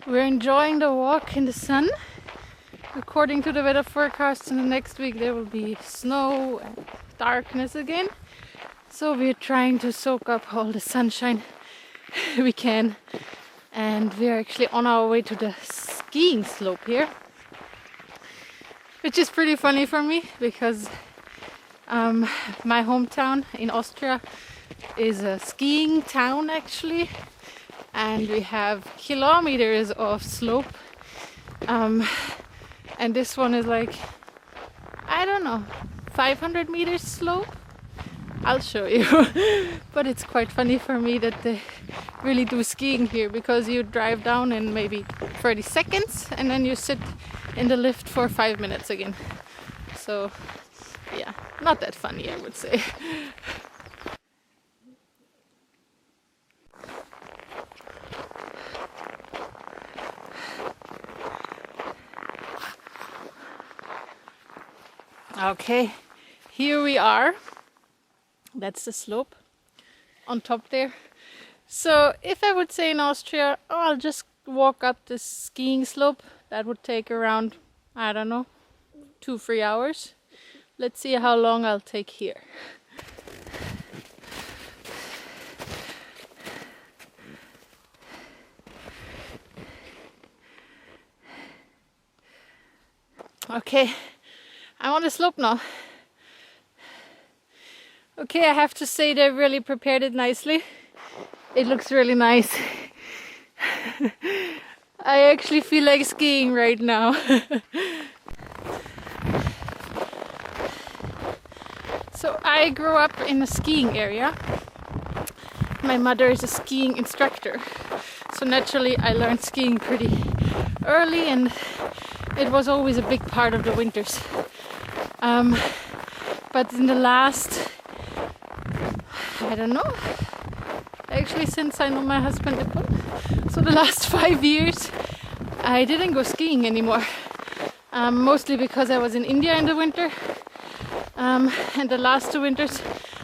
We're enjoying the walk in the sun. According to the weather forecast, in the next week there will be snow and darkness again. So we're trying to soak up all the sunshine we can. And we're actually on our way to the skiing slope here. Which is pretty funny for me because my hometown in Austria is a skiing town actually. And we have kilometers of slope. And this one is like, I don't know, 500 meters slope. I'll show you. But it's quite funny for me that they really do skiing here, because you drive down in maybe 30 seconds and then you sit in the lift for 5 minutes again. So yeah, not that funny, I would say. Okay, here we are. That's the slope on top there. So if I would say in Austria, oh, I'll just walk up this skiing slope, that would take around, I don't know, 2-3 hours. Let's see how long I'll take here. Okay, I'm on the slope now. Okay, I have to say they really prepared it nicely. It looks really nice. I actually feel like skiing right now. So I grew up in a skiing area. My mother is a skiing instructor. So naturally I learned skiing pretty early, and it was always a big part of the winters. But in the last, I don't know, actually since I know my husband, so the last 5 years I didn't go skiing anymore. Mostly because I was in India in the winter, and the last 2 winters,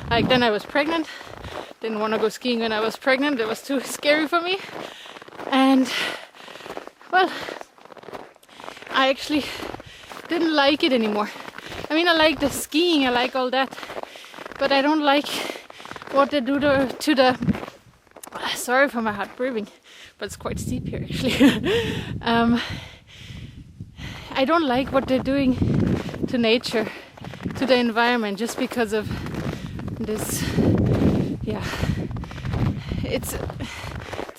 like then I was pregnant, didn't want to go skiing when I was pregnant, it was too scary for me. And well, I actually didn't like it anymore. I mean, I like the skiing, I like all that, but I don't like what they do to the sorry for my hard breathing, but it's quite steep here actually. I don't like what they're doing to nature, to the environment, just because of this. Yeah, it's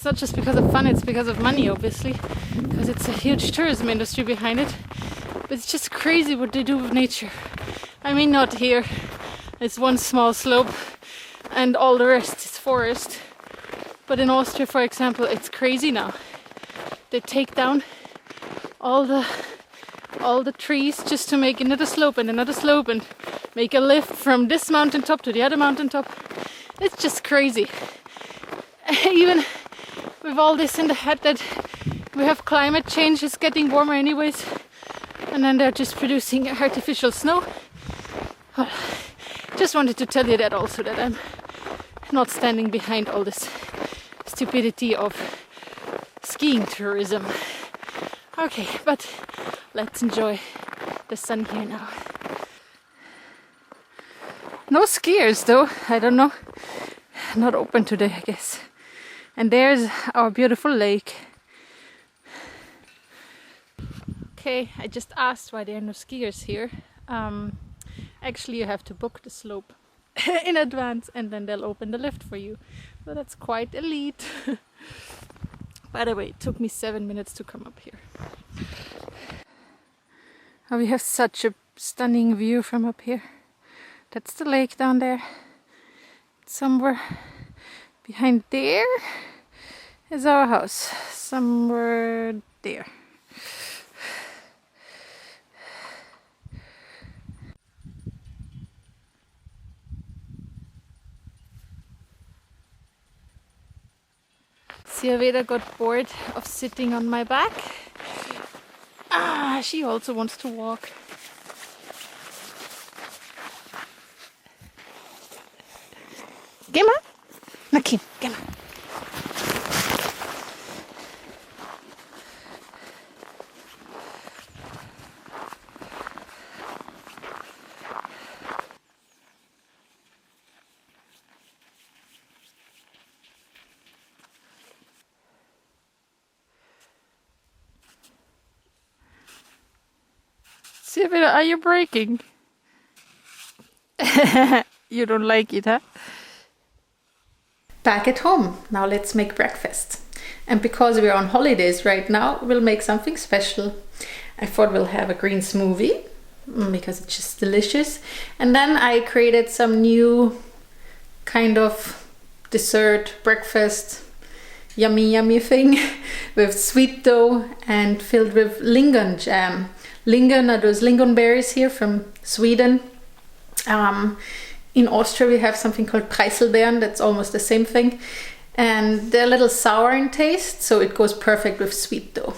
not just because of fun, it's because of money, obviously, because it's a huge tourism industry behind it. But it's just crazy what they do with nature. I mean, not here, it's one small slope and all the rest is forest. But in Austria, for example, it's crazy now. They take down all the trees just to make another slope and another slope, and make a lift from this mountaintop to the other mountaintop. It's just crazy. Even with all this in the head that we have climate change, it's getting warmer anyways, and then they're just producing artificial snow. Well, just wanted to tell you that also, that I'm not standing behind all this stupidity of skiing tourism. Okay, but let's enjoy the sun here now. No skiers though, I don't know. Not open today, I guess. And there's our beautiful lake. Okay, I just asked why there are no skiers here. Actually, you have to book the slope in advance and then they'll open the lift for you. So that's quite elite. By the way, it took me 7 minutes to come up here. Oh, we have such a stunning view from up here. That's the lake down there. Somewhere behind there is our house. Somewhere there. Sirveda got bored of sitting on my back. She also wants to walk. Geh mal. Na Kim, geh mal. Sylvia, are you breaking? You don't like it, huh? Back at home. Now let's make breakfast. And because we're on holidays right now, we'll make something special. I thought we'll have a green smoothie because it's just delicious. And then I created some new kind of dessert, breakfast, yummy thing with sweet dough and filled with lingon jam. Lingon are those lingon berries here from Sweden. In Austria we have something called Preiselbeeren, that's almost the same thing. And they're a little sour in taste, so it goes perfect with sweet dough.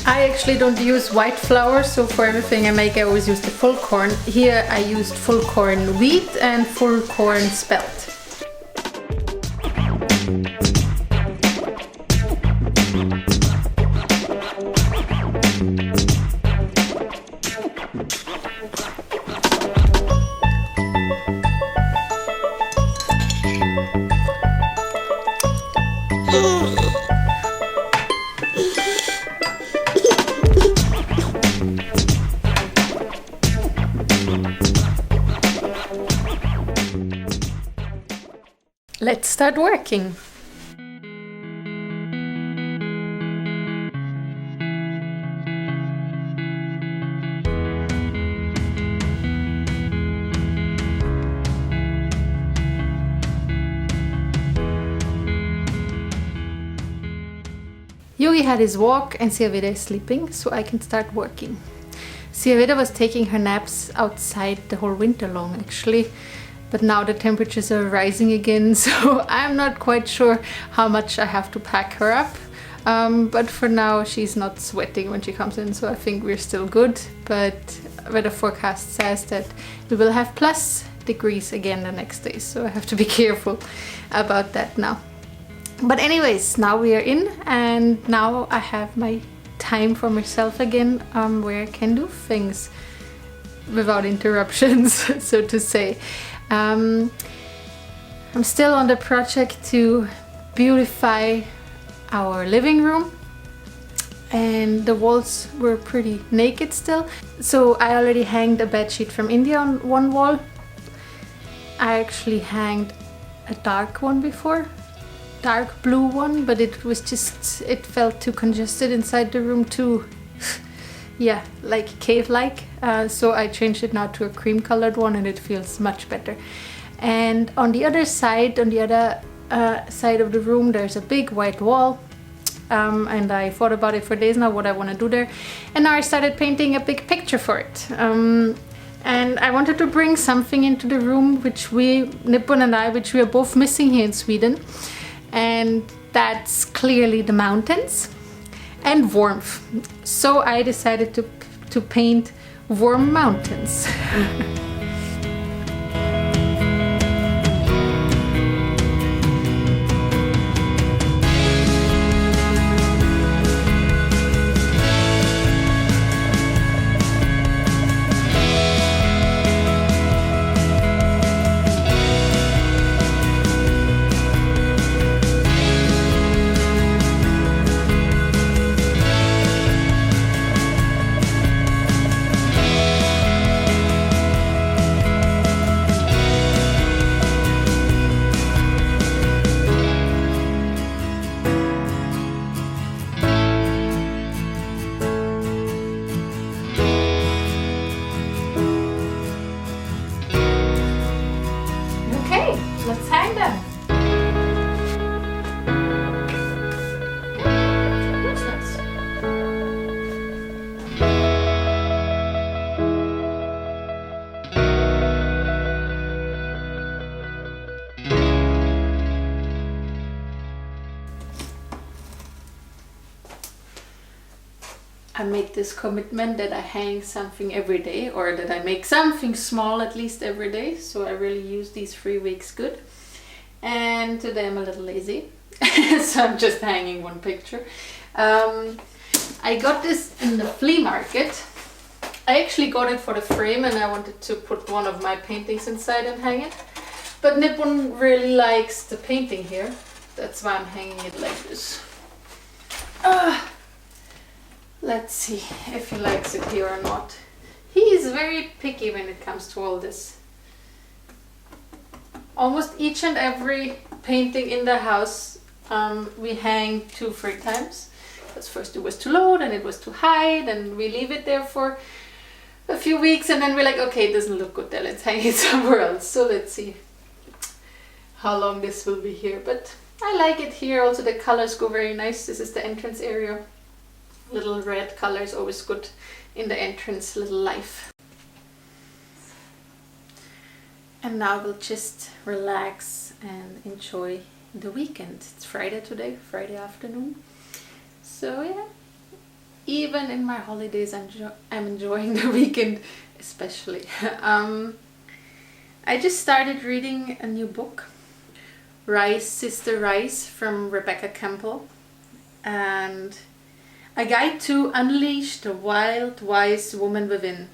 I actually don't use white flour, so for everything I make I always use the full corn. Here I used full corn wheat and full corn spelt. Let's start working. Yogi had his walk and Sylvia is sleeping, so I can start working. Sylvia was taking her naps outside the whole winter long actually. But now the temperatures are rising again, so I'm not quite sure how much I have to pack her up. But for now she's not sweating when she comes in, so I think we're still good. But weather forecast says that we will have plus degrees again the next day, so I have to be careful about that now. But anyways, now we are in and now I have my time for myself again, where I can do things without interruptions, so to say. I'm still on the project to beautify our living room, and the walls were pretty naked still. So I already hanged a bedsheet from India on one wall. I actually hanged a dark one before, dark blue one, but it felt too congested inside the room, too yeah, like cave-like, so I changed it now to a cream colored one and it feels much better. And on the other side, on the other side of the room, there's a big white wall, and I thought about it for days now what I want to do there, and now I started painting a big picture for it. And I wanted to bring something into the room which Nippon and I, which we are both missing here in Sweden, and that's clearly the mountains and warmth. So I decided to paint warm mountains. I made this commitment that I hang something every day, or that I make something small at least every day. So I really use these 3 weeks good. And today I'm a little lazy, so I'm just hanging one picture. I got this in the flea market. I actually got it for the frame, and I wanted to put one of my paintings inside and hang it. But Nippon really likes the painting here. That's why I'm hanging it like this. Let's see if he likes it here or not. He is very picky when it comes to all this. Almost each and every painting in the house we hang 2-3 times. Because first it was too low, then it was too high, then we leave it there for a few weeks, and then we're like, okay, it doesn't look good there, let's hang it somewhere else. So let's see how long this will be here. But I like it here. Also the colors go very nice. This is the entrance area. Little red color is always good in the entrance, little life. And now we'll just relax and enjoy the weekend. It's Friday today, Friday afternoon. So yeah, even in my holidays I'm enjoying the weekend especially. I just started reading a new book, Rise, Sister Rise, from Rebecca Campbell, and a guide to unleash the wild, wise woman within.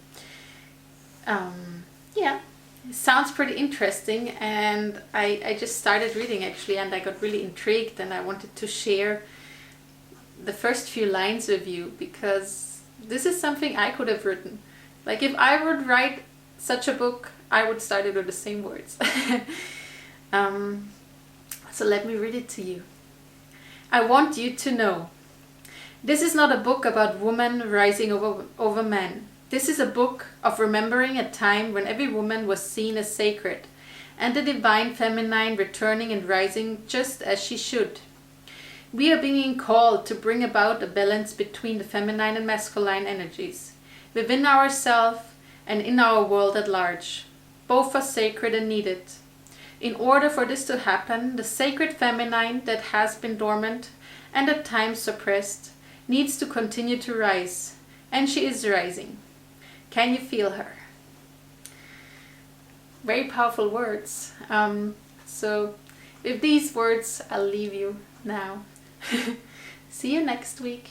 Yeah, it sounds pretty interesting, and I just started reading actually, and I got really intrigued, and I wanted to share the first few lines with you, because this is something I could have written. Like if I would write such a book, I would start it with the same words. So let me read it to you. I want you to know. This is not a book about women rising over men. This is a book of remembering a time when every woman was seen as sacred, and the divine feminine returning and rising just as she should. We are being called to bring about a balance between the feminine and masculine energies, within ourselves and in our world at large. Both are sacred and needed. In order for this to happen, the sacred feminine that has been dormant and at times suppressed needs to continue to rise, and she is rising. Can you feel her? Very powerful words. So with these words, I'll leave you now. See you next week.